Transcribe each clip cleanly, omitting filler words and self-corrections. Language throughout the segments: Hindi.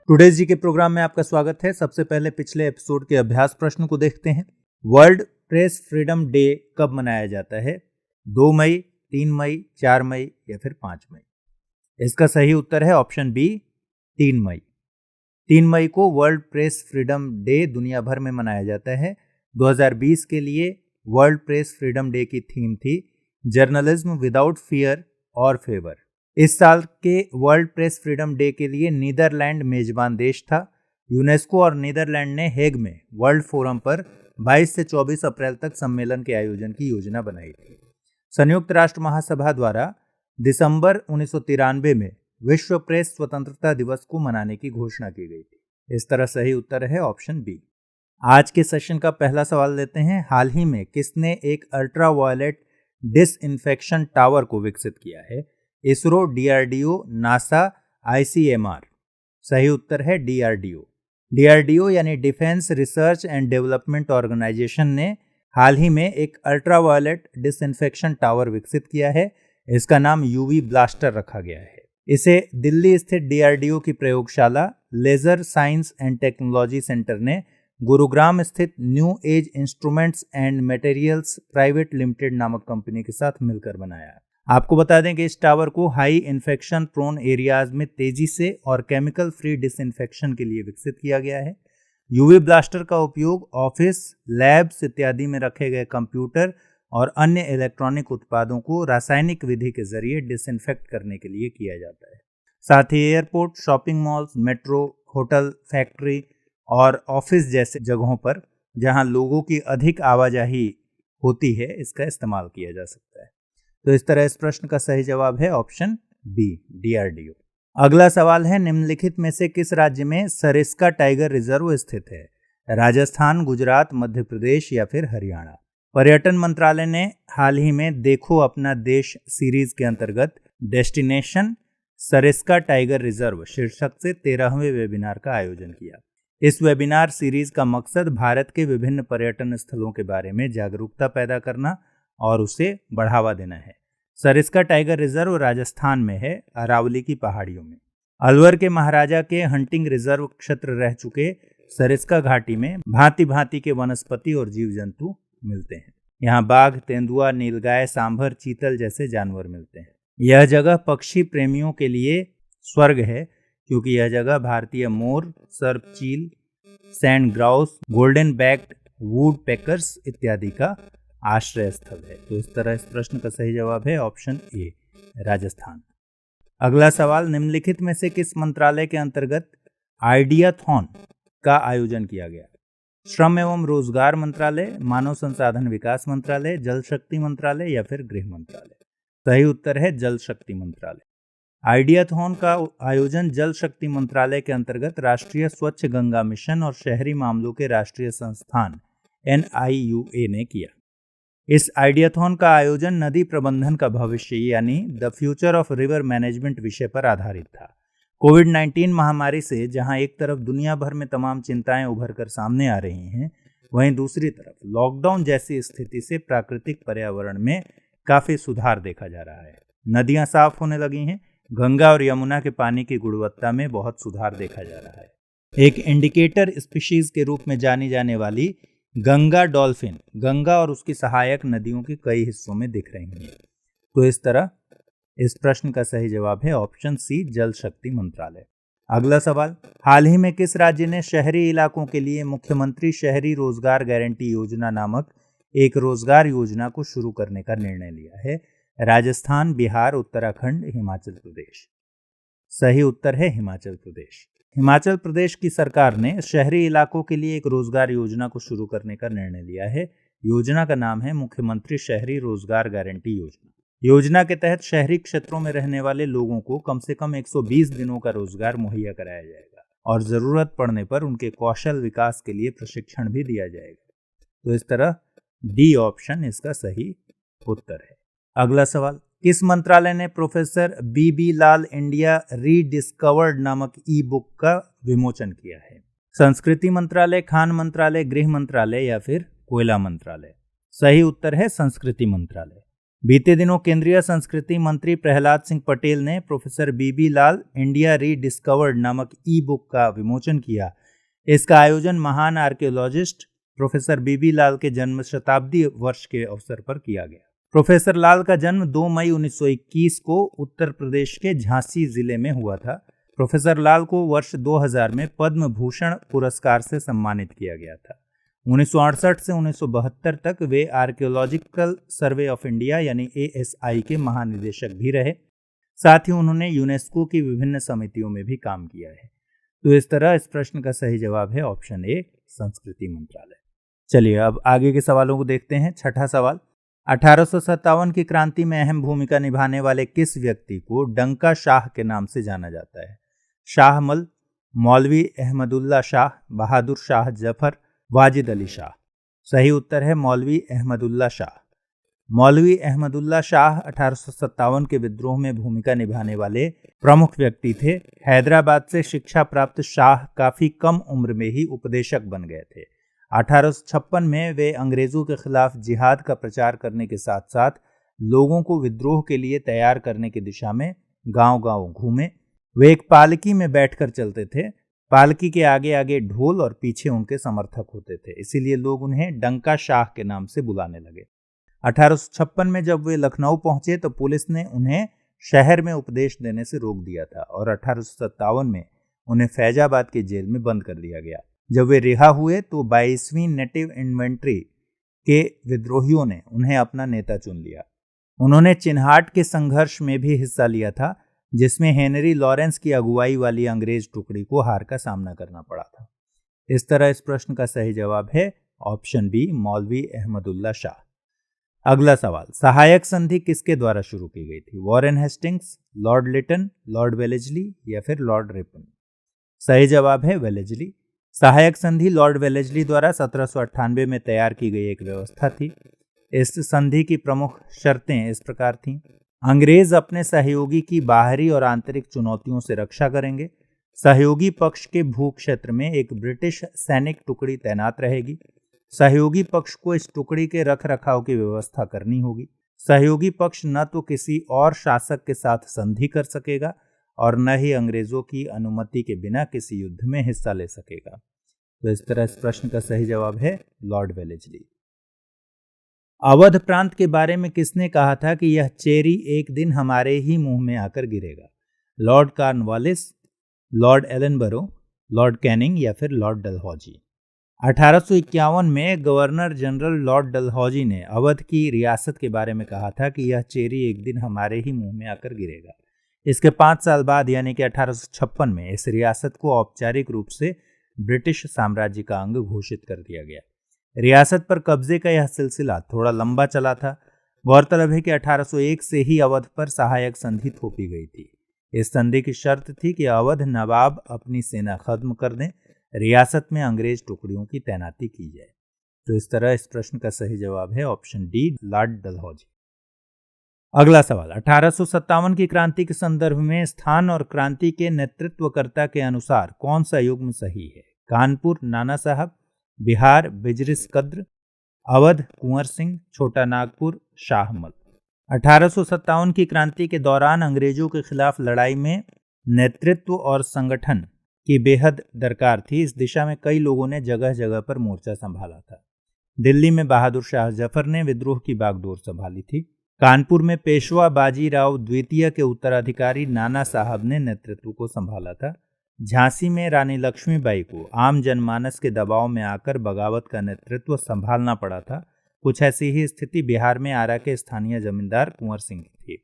टुडे जी के प्रोग्राम में आपका स्वागत है। सबसे पहले पिछले एपिसोड के अभ्यास प्रश्न को देखते हैं। वर्ल्ड प्रेस फ्रीडम डे कब मनाया जाता है? 2 मई, 3 मई, 4 मई या फिर 5 मई? इसका सही उत्तर है ऑप्शन बी, 3 मई। 3 मई को वर्ल्ड प्रेस फ्रीडम डे दुनिया भर में मनाया जाता है। 2020 के लिए वर्ल्ड प्रेस फ्रीडम डे की थीम थी जर्नलिज्म विदाउट फियर और फेवर। इस साल के वर्ल्ड प्रेस फ्रीडम डे के लिए नीदरलैंड मेजबान देश था। यूनेस्को और नीदरलैंड ने हेग में वर्ल्ड फोरम पर 22 से 24 अप्रैल तक सम्मेलन के आयोजन की योजना बनाई थी। संयुक्त राष्ट्र महासभा द्वारा दिसंबर 1993 में विश्व प्रेस स्वतंत्रता दिवस को मनाने की घोषणा की गई थी। इस तरह सही उत्तर है ऑप्शन बी। आज के सेशन का पहला सवाल लेते हैं। हाल ही में किसने एक अल्ट्रा वायलेट डिसइंफेक्शन टावर को विकसित किया है? ISRO, DRDO, NASA, ICMR? सही उत्तर है डीआरडीओ। डीआरडीओ यानी defence research and development organisation ने हाल ही में एक अल्ट्रा वायलेट डिसइंफेक्शन टावर विकसित किया है। इसका नाम यूवी ब्लास्टर रखा गया है। इसे दिल्ली स्थित डीआरडीओ की प्रयोगशाला laser science and technology centre ने गुरुग्राम स्थित new age instruments and materials private limited नामक कंपनी के साथ मिलकर बनाया। आपको बता दें कि इस टावर को हाई इन्फेक्शन प्रोन एरियाज में तेजी से और केमिकल फ्री डिसइंफेक्शन के लिए विकसित किया गया है। यूवी ब्लास्टर का उपयोग ऑफिस, लैब्स इत्यादि में रखे गए कंप्यूटर और अन्य इलेक्ट्रॉनिक उत्पादों को रासायनिक विधि के जरिए डिसइंफेक्ट करने के लिए किया जाता है। साथ ही airport, shopping malls, metro, hotel, factory और ऑफिस जैसे जगहों पर जहां लोगों की अधिक आवाजाही होती है, इसका इस्तेमाल किया जा सकता है। तो इस तरह इस प्रश्न का सही जवाब है ऑप्शन बी, डीआरडीओ। अगला सवाल है, निम्नलिखित में से किस राज्य में सरिस्का टाइगर रिजर्व स्थित है? राजस्थान, गुजरात, मध्य प्रदेश या फिर हरियाणा? पर्यटन मंत्रालय ने हाल ही में देखो अपना देश सीरीज के अंतर्गत डेस्टिनेशन सरिस्का टाइगर रिजर्व शीर्षक से 13वें वेबिनार का आयोजन किया। इस वेबिनार सीरीज का मकसद भारत के विभिन्न पर्यटन स्थलों के बारे में जागरूकता पैदा करना और उसे बढ़ावा देना है। सरिस्का टाइगर रिजर्व राजस्थान में है, अरावली की पहाड़ियों में। अलवर के महाराजा के हंटिंग रिजर्व क्षेत्र रह चुके सरिस्का घाटी में भांति भांति के वनस्पति और जीव जंतु मिलते हैं। यहाँ बाघ, तेंदुआ, नीलगाय, सांभर, चीतल जैसे जानवर मिलते हैं। यह जगह पक्षी प्रेमियों के लिए स्वर्ग है, क्योंकि यह जगह भारतीय मोर, सर्प चील, sand grouse, golden backed would peckers इत्यादि का आश्रय स्थल है। तो इस तरह इस प्रश्न का सही जवाब है ऑप्शन ए, राजस्थान। अगला सवाल, निम्नलिखित में से किस मंत्रालय के अंतर्गत आइडियाथॉन का आयोजन किया गया? श्रम एवं रोजगार मंत्रालय, मानव संसाधन विकास मंत्रालय, जल शक्ति मंत्रालय या फिर गृह मंत्रालय? सही उत्तर है जल शक्ति मंत्रालय। आइडियाथॉन का आयोजन जल शक्ति मंत्रालय के अंतर्गत राष्ट्रीय स्वच्छ गंगा मिशन और शहरी मामलों के राष्ट्रीय संस्थान NIUA ने किया। इस आइडियाथॉन का आयोजन नदी प्रबंधन का भविष्य यानी the future of river management विषय पर आधारित था। कोविड-19 महामारी से जहां एक तरफ दुनिया भर में तमाम चिंताएं उभर कर सामने आ रही हैं, वहीं दूसरी तरफ लॉकडाउन जैसी स्थिति से प्राकृतिक पर्यावरण में काफी सुधार देखा जा रहा है। नदियां साफ होने लगी हैं, गंगा और यमुना के पानी की गुणवत्ता में बहुत सुधार देखा जा रहा है। एक इंडिकेटर स्पीशीज के रूप में जानी जाने वाली गंगा डॉल्फिन गंगा और उसकी सहायक नदियों के कई हिस्सों में दिख रही हैं। तो इस तरह इस प्रश्न का सही जवाब है ऑप्शन सी, जल शक्ति मंत्रालय। अगला सवाल, हाल ही में किस राज्य ने शहरी इलाकों के लिए मुख्यमंत्री शहरी रोजगार गारंटी योजना नामक एक रोजगार योजना को शुरू करने का निर्णय लिया है? राजस्थान, बिहार, उत्तराखंड, हिमाचल प्रदेश? सही उत्तर है हिमाचल प्रदेश। हिमाचल प्रदेश की सरकार ने शहरी इलाकों के लिए एक रोजगार योजना को शुरू करने का निर्णय लिया है। योजना का नाम है मुख्यमंत्री शहरी रोजगार गारंटी योजना। योजना के तहत शहरी क्षेत्रों में रहने वाले लोगों को कम से कम 120 दिनों का रोजगार मुहैया कराया जाएगा और जरूरत पड़ने पर उनके कौशल विकास के लिए प्रशिक्षण भी दिया जाएगा। तो इस तरह डी ऑप्शन इसका सही उत्तर है। अगला सवाल, किस मंत्रालय ने प्रोफेसर BB लाल इंडिया रीडिस्कवर्ड नामक ई बुक का विमोचन किया है? संस्कृति मंत्रालय, खान मंत्रालय, गृह मंत्रालय या फिर कोयला मंत्रालय? सही उत्तर है संस्कृति मंत्रालय। बीते दिनों केंद्रीय संस्कृति मंत्री प्रहलाद सिंह पटेल ने प्रोफेसर बीबी लाल इंडिया रीडिस्कवर्ड नामक ई बुक का विमोचन किया। इसका आयोजन महान आर्कियोलॉजिस्ट प्रोफेसर बीबी लाल के जन्म शताब्दी वर्ष के अवसर पर किया गया। प्रोफेसर लाल का जन्म 2 मई 1921 को उत्तर प्रदेश के झांसी जिले में हुआ था। प्रोफेसर लाल को वर्ष 2000 में पद्म भूषण पुरस्कार से सम्मानित किया गया था। 1968 से 1972 तक वे आर्कियोलॉजिकल सर्वे ऑफ इंडिया यानी ASI के महानिदेशक भी रहे। साथ ही उन्होंने यूनेस्को की विभिन्न समितियों में भी काम किया है। तो इस तरह इस प्रश्न का सही जवाब है ऑप्शन ए, संस्कृति मंत्रालय। चलिए अब आगे के सवालों को देखते हैं। छठा सवाल, 1857 की क्रांति में अहम भूमिका निभाने वाले किस व्यक्ति को डंका शाह के नाम से जाना जाता है? शाहमल, मौलवी अहमदुल्ला शाह, बहादुर शाह जफर, वाजिद अली शाह। सही उत्तर है मौलवी अहमदुल्ला शाह। मौलवी अहमदुल्ला शाह 1857 के विद्रोह में भूमिका निभाने वाले प्रमुख व्यक्ति थे। हैदराबाद से शिक्षा प्राप्त शाह काफी कम उम्र में ही उपदेशक बन गए थे। 1856 में वे अंग्रेजों के खिलाफ जिहाद का प्रचार करने के साथ साथ लोगों को विद्रोह के लिए तैयार करने की दिशा में गांव-गांव घूमे। वे एक पालकी में बैठकर चलते थे। पालकी के आगे आगे ढोल और पीछे उनके समर्थक होते थे, इसीलिए लोग उन्हें डंका शाह के नाम से बुलाने लगे। 1856 में जब वे लखनऊ पहुंचे तो पुलिस ने उन्हें शहर में उपदेश देने से रोक दिया था और 1857 में उन्हें फैजाबाद की जेल में बंद कर दिया गया। जब वे रिहा हुए तो 22वीं नेटिव इन्वेंट्री के विद्रोहियों ने उन्हें अपना नेता चुन लिया। उन्होंने चिन्हाट के संघर्ष में भी हिस्सा लिया था, जिसमें हेनरी लॉरेंस की अगुवाई वाली अंग्रेज टुकड़ी को हार का सामना करना पड़ा था। इस तरह इस प्रश्न का सही जवाब है ऑप्शन बी, मौलवी अहमदुल्ला शाह। अगला सवाल, सहायक संधि किसके द्वारा शुरू की गई थी? Warren Hastings, lord Lytton, lord Wellesley या फिर लॉर्ड रिपन? सही जवाब है वेलेस्ली। सहायक संधि लॉर्ड वेलेस्ली द्वारा 1798 में तैयार की गई एक व्यवस्था थी। इस संधि की प्रमुख शर्तें इस प्रकार थीं। अंग्रेज अपने सहयोगी की बाहरी और आंतरिक चुनौतियों से रक्षा करेंगे। सहयोगी पक्ष के भू क्षेत्र में एक ब्रिटिश सैनिक टुकड़ी तैनात रहेगी। सहयोगी पक्ष को इस टुकड़ी के रख रखाव की व्यवस्था करनी होगी। सहयोगी पक्ष न तो किसी और शासक के साथ संधि कर सकेगा और न ही अंग्रेजों की अनुमति के बिना किसी युद्ध में हिस्सा ले सकेगा। तो इस तरह इस प्रश्न का सही जवाब है लॉर्ड वेलेस्ली। अवध प्रांत के बारे में किसने कहा था कि यह चेरी एक दिन हमारे ही मुंह में आकर गिरेगा? Lord Cornwallis, Lord Ellenborough, Lord Canning या फिर लॉर्ड डलहौजी? 1851 में गवर्नर जनरल लॉर्ड डलहौजी ने अवध की रियासत के बारे में कहा था कि यह चेरी एक दिन हमारे ही मुंह में आकर गिरेगा। इसके 5 साल बाद यानी कि 1856 में इस रियासत को औपचारिक रूप से ब्रिटिश साम्राज्य का अंग घोषित कर दिया गया। रियासत पर कब्जे का यह सिलसिला थोड़ा लंबा चला था। गौरतलब है कि 1801 से ही अवध पर सहायक संधि थोपी गई थी। इस संधि की शर्त थी कि अवध नवाब अपनी सेना खत्म कर दें, रियासत में अंग्रेज टुकड़ियों की तैनाती की जाए। तो इस तरह इस प्रश्न का सही जवाब है ऑप्शन डी, लॉर्ड डलहौजी। अगला सवाल, 1857 की क्रांति के संदर्भ में स्थान और क्रांति के नेतृत्वकर्ता के अनुसार कौन सा युग्म सही है? कानपुर नाना साहब, बिहार बिजरिस कद्र, अवध कुंवर सिंह, छोटा नागपुर शाहमल। 1857 की क्रांति के दौरान अंग्रेजों के खिलाफ लड़ाई में नेतृत्व और संगठन की बेहद दरकार थी। इस दिशा में कई लोगों ने जगह जगह पर मोर्चा संभाला था। दिल्ली में बहादुर शाह जफर ने विद्रोह की बागडोर संभाली थी। कानपुर में पेशवा बाजीराव द्वितीय के उत्तराधिकारी नाना साहब ने नेतृत्व को संभाला था। झांसी में रानी लक्ष्मीबाई को आम जनमानस के दबाव में आकर बगावत का नेतृत्व संभालना पड़ा था। कुछ ऐसी ही स्थिति बिहार में आरा के स्थानीय जमींदार कुंवर सिंह की थी।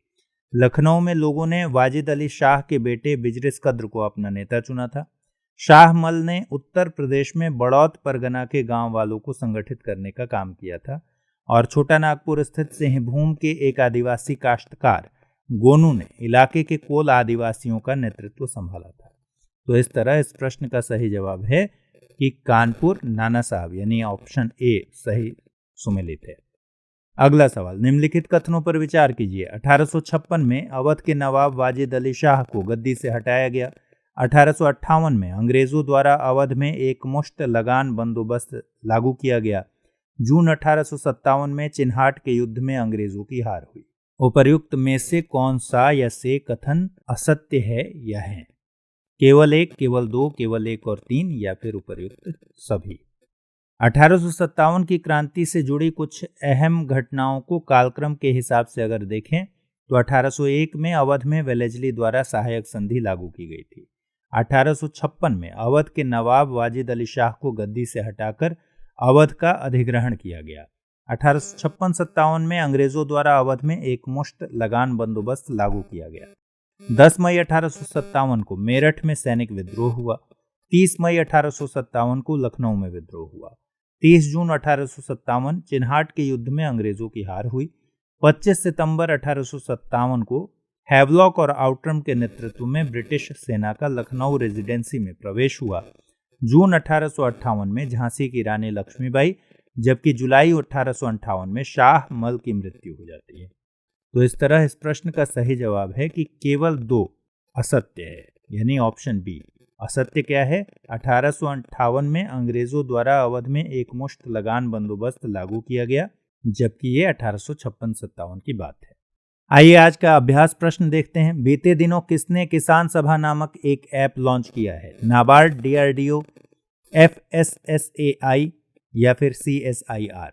लखनऊ में लोगों ने वाजिद अली शाह के बेटे बिजरिस कद्र को अपना नेता चुना था। शाहमल ने उत्तर प्रदेश में बड़ौत परगना के गांव वालों को संगठित करने का काम किया था और छोटा नागपुर स्थित सिंहभूम के एक आदिवासी काश्तकार गोनू ने इलाके के कोल आदिवासियों का नेतृत्व संभाला था। तो इस तरह इस प्रश्न का सही जवाब है कि कानपुर नाना साहब यानी ऑप्शन ए सही सुमेलित है। अगला सवाल, निम्नलिखित कथनों पर विचार कीजिए। 1856 में अवध के नवाब वाजिद अली शाह को गद्दी से हटाया गया। 1858 में अंग्रेजों द्वारा अवध में एक मुश्त लगान बंदोबस्त लागू किया गया। जून 1857 में चिन्हाट के युद्ध में अंग्रेजों की हार हुई। उपर्युक्त में से कौन सा या से कथन असत्य है या है? केवल एक, केवल दो, केवल एक और तीन, या फिर उपर्युक्त सभी? 1857 की क्रांति से जुड़ी कुछ अहम घटनाओं को कालक्रम के हिसाब से अगर देखें तो 1801 में अवध में वेलेस्ली द्वारा सहायक संधि लागू की गई थी। 1856 में अवध के नवाब वाजिद अली शाह को गद्दी से हटाकर अवध का अधिग्रहण किया गया। 1856-57 में अंग्रेजों द्वारा अवध में एक मुश्त लगान बंदोबस्त लागू किया गया। 10 मई 1857 को मेरठ में सैनिक विद्रोह हुआ। 30 मई 1857 को लखनऊ में विद्रोह हुआ। 30 जून 1857 चिन्हाट के युद्ध में अंग्रेजों की हार हुई। 25 सितंबर 1857 को हैवलॉक और आउटरम के नेतृत्व में ब्रिटिश सेना का लखनऊ रेजिडेंसी में प्रवेश हुआ। जून 1858 में झांसी की रानी लक्ष्मीबाई, जबकि जुलाई 1858 में शाह मल की मृत्यु हो जाती है। तो इस तरह इस प्रश्न का सही जवाब है कि केवल दो असत्य है, यानी ऑप्शन बी। असत्य क्या है? 1858 में अंग्रेजों द्वारा अवध में एक मुश्त लगान बंदोबस्त लागू किया गया, जबकि ये 1856-57 की बात है। आइए आज का अभ्यास प्रश्न देखते हैं। बीते दिनों किसने किसान सभा नामक एक ऐप लॉन्च किया है? नाबार्ड, DRDO, FSSAI या फिर CSIR?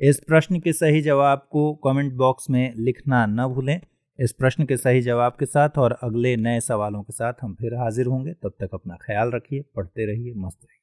इस प्रश्न के सही जवाब को कमेंट बॉक्स में लिखना न भूलें। इस प्रश्न के सही जवाब के साथ और अगले नए सवालों के साथ हम फिर हाजिर होंगे। तब तक अपना ख्याल रखिए, पढ़ते रहिए, मस्त रहिए।